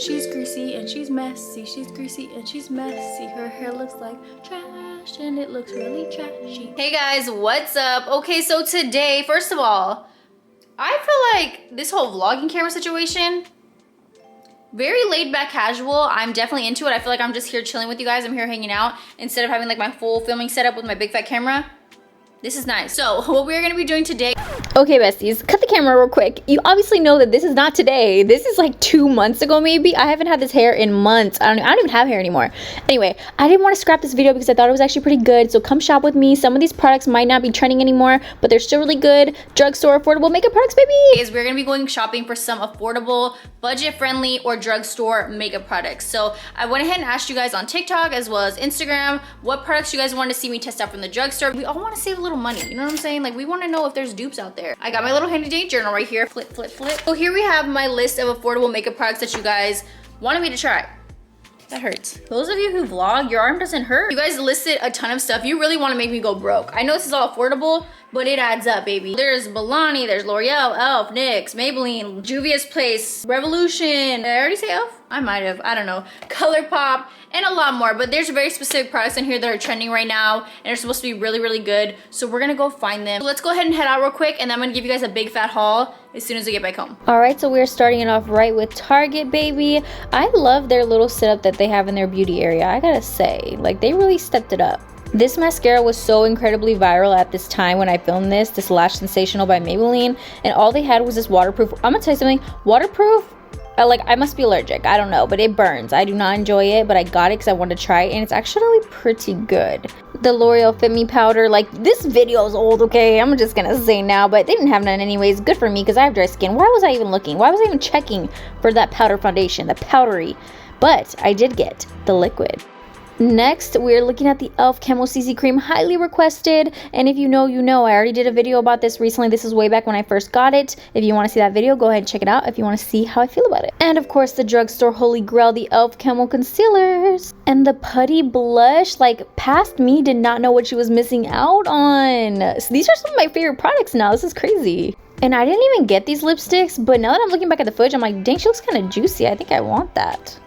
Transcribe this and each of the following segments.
She's greasy and she's messy. She's greasy and she's messy. Her hair looks like trash and it looks really trashy. Hey guys, what's up? Okay, so today, first of all, I feel like this whole vlogging camera situation, very laid back casual. I'm definitely into it. I feel like I'm just here chilling with you guys. I'm here hanging out instead of having like my full filming setup with my big fat camera. This is nice. So what we're gonna be doing today. Okay, besties, cut the camera real quick. You obviously know that this is not today. This is like 2 months ago, maybe. I haven't had this hair in months. I don't even have hair anymore. Anyway, I didn't want to scrap this video because I thought it was actually pretty good. So come shop with me. Some of these products might not be trending anymore, but they're still really good. Drugstore affordable makeup products, baby. We're gonna be going shopping for some affordable, budget-friendly, or drugstore makeup products. So I went ahead and asked you guys on TikTok as well as Instagram what products you guys wanted to see me test out from the drugstore. We all want to save a little money, you know what I'm saying? Like, we want to know if there's dupes out there. I got my little handy dandy journal right here. Flip, flip, flip. So here we have my list of affordable makeup products that you guys wanted me to try. That hurts. Those of you who vlog, your arm doesn't hurt. You guys listed a ton of stuff. You really want to make me go broke. I know this is all affordable, but it adds up, baby. There's Milani, there's L'Oreal, Elf, Nyx, Maybelline, Juvia's Place, Revolution. Did I already say Elf? I might have, I don't know. ColourPop, and a lot more. But there's very specific products in here that are trending right now, and they're supposed to be really, really good. So we're gonna go find them. So let's go ahead and head out real quick, and then I'm gonna give you guys a big fat haul as soon as I get back home. All right, so we're starting it off right with Target, baby. I love their little setup that they have in their beauty area. I gotta say, like, they really stepped it up. This mascara was so incredibly viral at this time when I filmed this Lash Sensational by Maybelline, and all they had was this waterproof. I'm gonna tell you something, waterproof, like, I must be allergic, I don't know, but it burns. I do not enjoy it, but I got it because I wanted to try it, and it's actually pretty good. The L'Oreal Fit Me powder, like, this video is old, okay? I'm just gonna say now, but they didn't have none anyways. Good for me because I have dry skin. Why was I even looking? Why was I even checking for that powder foundation, the powdery? But I did get the liquid. Next, we're looking at the e.l.f. Camo Cc Cream, highly requested. And if you know, you know. I already did a video about this recently. This is way back when I first got it. If you want to see that video, go ahead and check it out if you want to see how I feel about it. And of course, the drugstore holy grail, the e.l.f. Camo Concealers. And the Putty Blush, like, past me did not know what she was missing out on. So these are some of my favorite products now. This is crazy. And I didn't even get these lipsticks, but now that I'm looking back at the footage, I'm like, dang, she looks kind of juicy. I think I want that.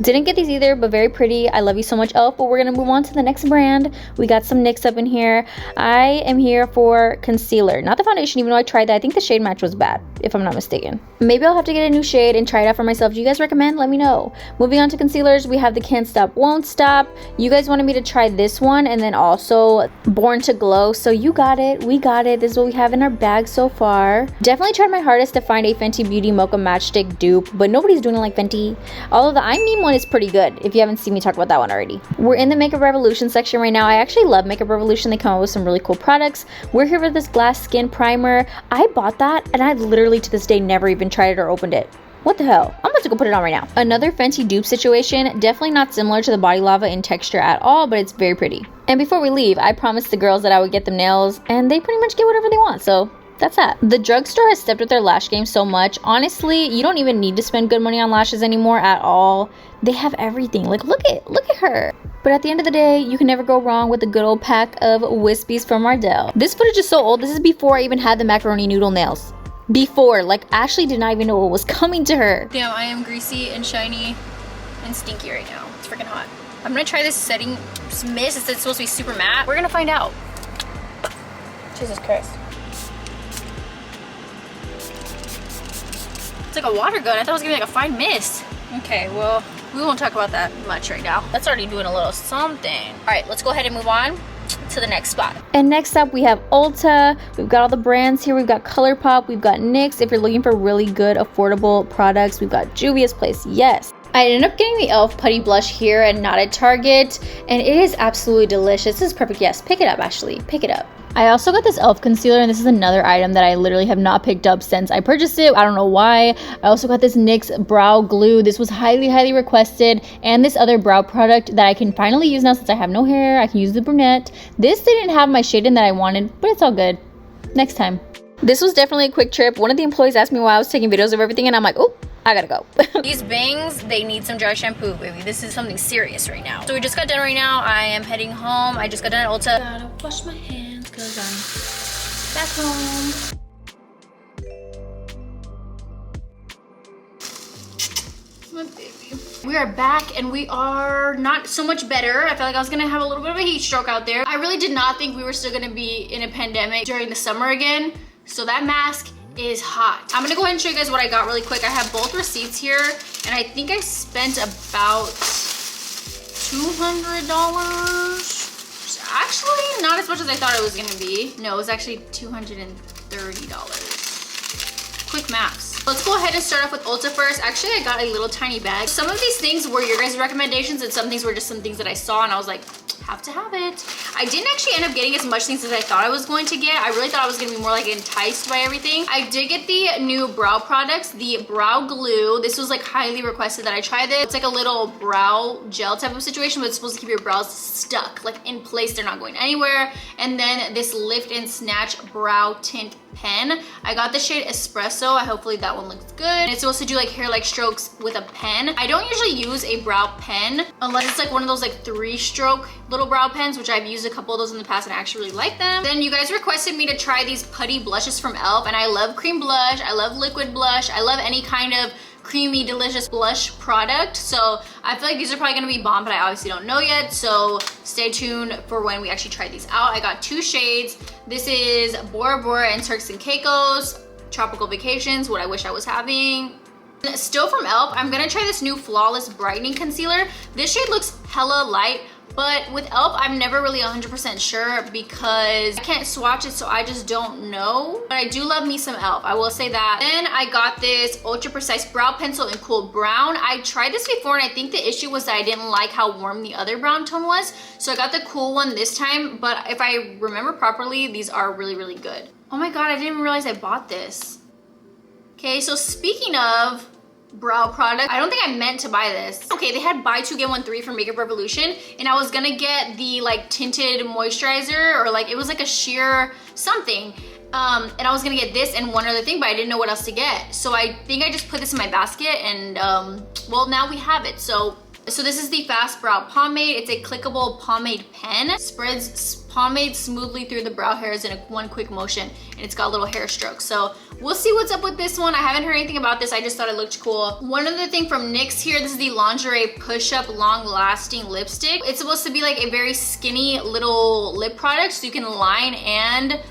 Didn't get these either, but very pretty. I love you so much, e.l.f. But we're gonna move on to the next brand. We got some Nyx up in here. I am here for concealer, not the foundation, even though I tried that. I think the shade match was bad, if I'm not mistaken. Maybe I'll have to get a new shade and try it out for myself. Do you guys recommend? Let me know. Moving on to concealers, we have the Can't Stop Won't Stop. You guys wanted me to try this one, and then also Born to Glow. So you got it, we got it. This is what we have in our bag so far. Definitely tried my hardest to find a Fenty Beauty Mocha Matchstick dupe, but nobody's doing it like Fenty. Although the I Mean one is pretty good, if you haven't seen me talk about that one already. We're in the Makeup Revolution section right now. I actually love Makeup Revolution. They come up with some really cool products. We're here with this Glass Skin Primer. I bought that, and I've literally to this day never even tried it or opened it. What the hell? I'm about to go put it on right now. Another Fenty dupe situation. Definitely not similar to the Body Lava in texture at all, but it's very pretty. And before we leave, I promised the girls that I would get them nails, and they pretty much get whatever they want, so that's that. The drugstore has stepped up their lash game so much. Honestly, you don't even need to spend good money on lashes anymore at all. They have everything. Like, look at her. But at the end of the day, you can never go wrong with a good old pack of Wispies from Ardell. This footage is so old. This is before I even had the macaroni noodle nails. Before, like, Ashley did not even know what was coming to her. Damn, I am greasy and shiny and stinky right now. It's freaking hot. I'm gonna try this setting mist. It's supposed to be super matte. We're gonna find out. Jesus Christ. It's like a water gun. I thought it was gonna be like a fine mist. Okay, well, we won't talk about that much right now. That's already doing a little something. All right, let's go ahead and move on to the next spot. And next up, we have Ulta. We've got all the brands here. We've got ColourPop. We've got Nyx. If you're looking for really good, affordable products, we've got Juvia's Place. Yes. I ended up getting the e.l.f. Putty Blush here and not at Target, and it is absolutely delicious. This is perfect. Yes, pick it up, Ashley. Pick it up. I also got this e.l.f. concealer, and this is another item that I literally have not picked up since I purchased it. I don't know why. I also got this Nyx Brow Glue. This was highly, highly requested, and this other brow product that I can finally use now since I have no hair. I can use the brunette. This didn't have my shade in that I wanted, but it's all good. Next time. This was definitely a quick trip. One of the employees asked me why I was taking videos of everything, and I'm like, oh, I gotta go. These bangs, they need some dry shampoo, baby. This is something serious right now. So we just got done right now. I am heading home. I just got done at Ulta. Gotta wash my hands because I'm back home. My baby. We are back and we are not so much better. I felt like I was gonna have a little bit of a heat stroke out there. I really did not think we were still gonna be in a pandemic during the summer again. So that mask is hot. I'm gonna go ahead and show you guys what I got really quick. I have both receipts here and I think I spent about $200. Actually, not as much as I thought it was gonna be. No, it was actually $230. Quick maths. Let's go ahead and start off with Ulta first. Actually, I got a little tiny bag. Some of these things were your guys' recommendations and some things were just some things that I saw and I was like, have to have it. I didn't actually end up getting as much things as I thought I was going to get. I really thought I was gonna be more like enticed by everything. I did get the new brow products, the Brow Glue. This was like highly requested that I try this. It's like a little brow gel type of situation, but it's supposed to keep your brows stuck, like in place. They're not going anywhere. And then this Lift and Snatch Brow Tint pen. I got the shade Espresso. Hopefully that one looks good. It's supposed to do like hair-like strokes with a pen. I don't usually use a brow pen unless it's like one of those like 3-stroke little brow pens, which I've used a couple of those in the past and I actually really like them. Then you guys requested me to try these Putty Blushes from e.l.f. and I love cream blush. I love liquid blush. I love any kind of creamy, delicious blush product. So I feel like these are probably gonna be bomb, but I obviously don't know yet. So stay tuned for when we actually try these out. I got 2 shades. This is Bora Bora and Turks and Caicos, Tropical Vacations, what I wish I was having. Still from e.l.f., I'm gonna try this new Flawless Brightening Concealer. This shade looks hella light, but with e.l.f., I'm never really 100% sure because I can't swatch it, so I just don't know. But I do love me some e.l.f., I will say that. Then I got this Ultra Precise Brow Pencil in Cool Brown. I tried this before and I think the issue was that I didn't like how warm the other brown tone was. So I got the cool one this time, but if I remember properly, these are really, really good. Oh my God, I didn't even realize I bought this. Okay, so speaking of brow product, I don't think I meant to buy this. Okay, they had buy 2 get 1 free from Makeup Revolution and I was gonna get the like tinted moisturizer or like it was like a sheer something and I was gonna get this and one other thing, but I didn't know what else to get. So I think I just put this in my basket and well, now we have it. So this is the Fast Brow Pomade. It's a clickable pomade pen. Spreads pomade smoothly through the brow hairs in one quick motion, and it's got little hair strokes. So we'll see what's up with this one. I haven't heard anything about this. I just thought it looked cool. One other thing from NYX here, this is the Lingerie Push-Up Long Lasting Lipstick. It's supposed to be like a very skinny little lip product, so you can line and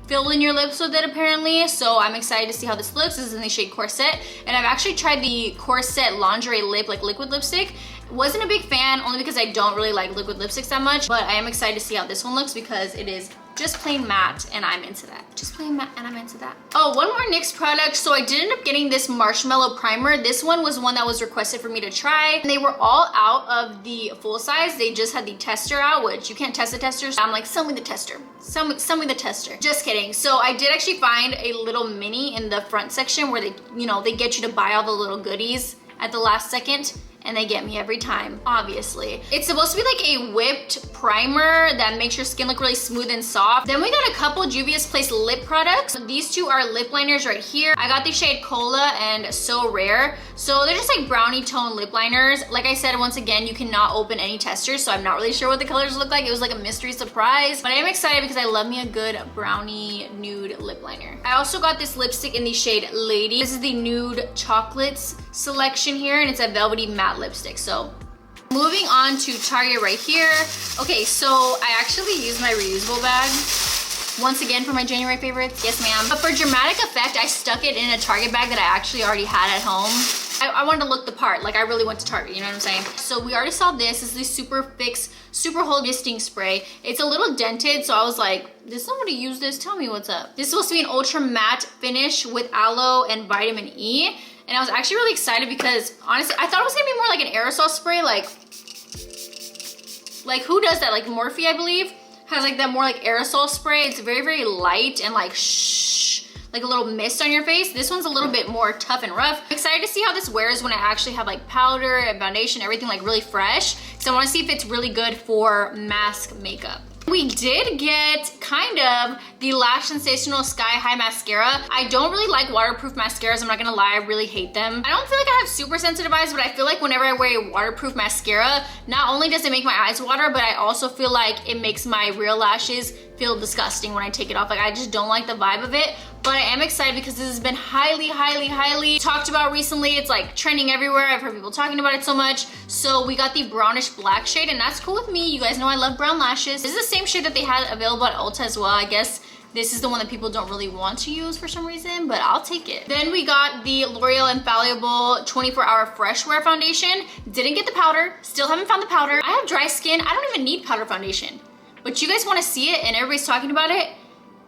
fill in your lips with it apparently. So I'm excited to see how this looks. This is in the shade Corset, and I've actually tried the Corset Lingerie Lip, like liquid lipstick. Wasn't a big fan, only because I don't really like liquid lipsticks that much, but I am excited to see how this one looks because it is just plain matte and I'm into that. Just plain matte and I'm into that. Oh, one more NYX product. So I did end up getting this Marshmallow Primer. This one was one that was requested for me to try. And they were all out of the full size. They just had the tester out, which you can't test the tester. So I'm like, sell me the tester. Sell me the tester. Just kidding. So I did actually find a little mini in the front section where they, you know, they get you to buy all the little goodies at the last second. And they get me every time, obviously. It's supposed to be like a whipped primer that makes your skin look really smooth and soft. Then we got a couple Juvia's Place lip products. These 2 are lip liners right here. I got the shade Cola and So Rare. So they're just like brownie tone lip liners. Like I said, once again, you cannot open any testers, so I'm not really sure what the colors look like. It was like a mystery surprise, but I am excited because I love me a good brownie nude lip liner. I also got this lipstick in the shade Lady. This is the Nude Chocolates selection here, and it's a velvety matte lipstick. So moving on to Target right here. Okay, so I actually used my reusable bag once again for my January favorites. Yes, ma'am. But for dramatic effect, I stuck it in a Target bag that I actually already had at home. I wanted to look the part, like I really went to Target, you know what I'm saying? So we already saw this. This is the Super Fix Super Hold Misting Spray. It's a little dented, so I was like, did somebody use this? Tell me what's up. This is supposed to be an ultra matte finish with aloe and vitamin E. And I was actually really excited because honestly, I thought it was gonna be more like an aerosol spray, like who does that? Like Morphe, I believe, has like that more like aerosol spray. It's very, very light and like shh, like a little mist on your face. This one's a little bit more tough and rough. I'm excited to see how this wears when I actually have like powder and foundation, everything like really fresh. So I wanna see if it's really good for mask makeup. We did get kind of the Lash Sensational Sky High Mascara. I don't really like waterproof mascaras, I'm not gonna lie, I really hate them. I don't feel like I have super sensitive eyes, but I feel like whenever I wear a waterproof mascara, not only does it make my eyes water, but I also feel like it makes my real lashes feel disgusting when I take it off. Like I just don't like the vibe of it. but I am excited because this has been highly talked about recently. It's like trending everywhere. I've heard people talking about it so much. So we got the brownish black shade, and that's cool with me. You guys know I love brown lashes. This is the same shade that they had available at Ulta as well. I guess this is the one that people don't really want to use for some reason, but I'll take it. Then we got the L'Oreal Infallible 24-Hour Fresh Wear Foundation. Didn't get the powder, still haven't found the powder. I have dry skin, I don't even need powder foundation. But you guys wanna see it and everybody's talking about it.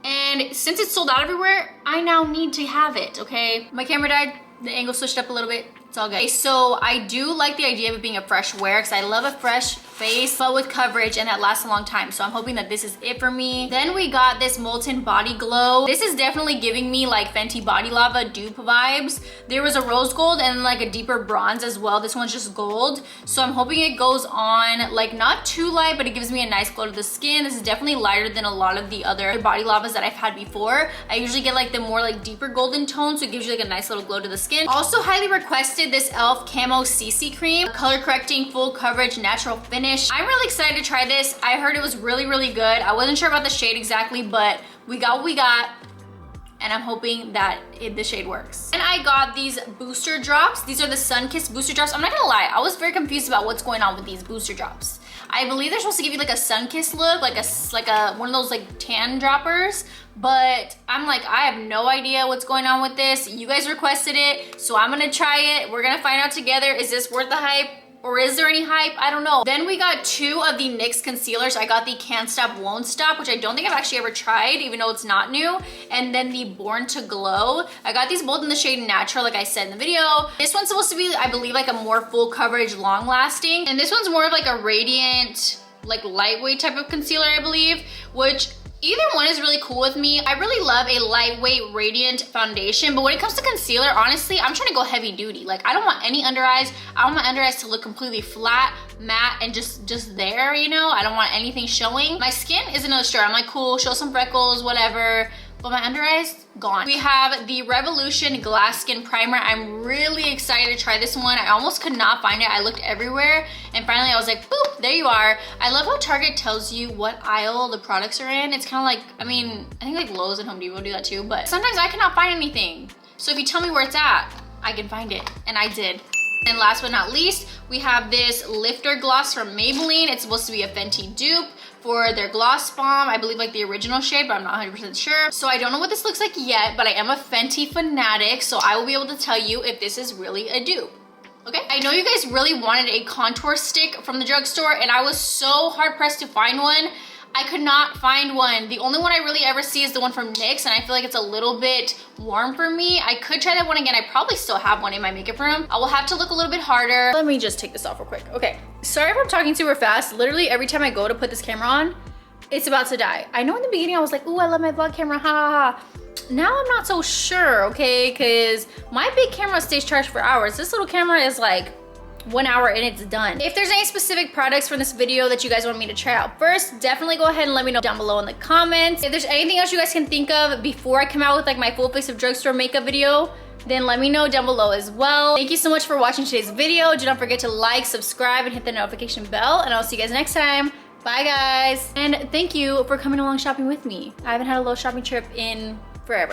And since it's sold out everywhere, I now need to have it, okay? My camera died, the angle switched up a little bit. It's all good. Okay, so I do like the idea of it being a fresh wear because I love a fresh face, but with coverage and that lasts a long time. So I'm hoping that this is it for me. Then we got this Molten Body Glow. This is definitely giving me like Fenty Body Lava dupe vibes. There was a rose gold and like a deeper bronze as well. This one's just gold. So I'm hoping it goes on like not too light, but it gives me a nice glow to the skin. This is definitely lighter than a lot of the other body lavas that I've had before. I usually get like the more like deeper golden tone, so it gives you like a nice little glow to the skin. Also highly requested this e.l.f. Camo Cc Cream. Color correcting, full coverage, natural finish. I'm really excited to try this. I heard it was really good. I wasn't sure about the shade exactly, but we got what we got, and I'm hoping that the shade works. And I got these booster drops. These are the Sun-Kissed booster drops. I'm not gonna lie, I was very confused about what's going on with these booster drops. I believe they're supposed to give you like a sun-kissed look, like a one of those like tan droppers, but I'm like, I have no idea what's going on with this. You guys requested it, so I'm gonna try it. We're gonna find out together. Is this worth the hype? Or is there any hype? I don't know. Then we got two of the NYX concealers. I got the Can't Stop, Won't Stop, which I don't think I've actually ever tried, even though it's not new. And then the Born to Glow. I got these both in the shade Natural, like I said in the video. This one's supposed to be, I believe, like a more full coverage, long lasting. And this one's more of like a radiant, like lightweight type of concealer, I believe, which either one is really cool with me. I really love a lightweight, radiant foundation, but when it comes to concealer, honestly, I'm trying to go heavy duty. Like, I don't want any under eyes. I want my under eyes to look completely flat, matte, and just there, you know? I don't want anything showing. My skin is another story. I'm like, cool, show some freckles, whatever. But my under eyes, gone. We have the Revolution Glass Skin Primer. I'm really excited to try this one. I almost could not find it. I looked everywhere, and finally I was like, boop, there you are. I love how Target tells you what aisle the products are in. It's kind of like, I mean, I think like Lowe's and Home Depot do that too, but sometimes I cannot find anything. So if you tell me where it's at, I can find it, and I did. And last but not least, we have this Lifter Gloss from Maybelline. It's supposed to be a Fenty dupe for their Gloss Bomb. I believe like the original shade, but I'm not 100% sure. So I don't know what this looks like yet, but I am a Fenty fanatic, so I will be able to tell you if this is really a dupe. Okay, I know you guys really wanted a contour stick from the drugstore, and I was so hard pressed to find one. I could not find one. The only one I really ever see is the one from NYX, and I feel like it's a little bit warm for me. I could try that one again. I probably still have one in my makeup room. I will have to look a little bit harder. Let me just take this off real quick. Okay, sorry if I'm talking super fast. Literally every time I go to put this camera on, it's about to die. I know in the beginning I was like, ooh, I love my vlog camera, ha ha ha. Now I'm not so sure, okay? Because my big camera stays charged for hours. This little camera is like 1 hour and it's done. If there's any specific products from this video that you guys want me to try out first, definitely go ahead and let me know down below in the comments. If there's anything else you guys can think of before I come out with like my full face of drugstore makeup video, then let me know down below as well. Thank you so much for watching today's video. Do not forget to like, subscribe, and hit the notification bell, and I'll see you guys next time. Bye guys. And thank you for coming along shopping with me. I haven't had a little shopping trip in forever.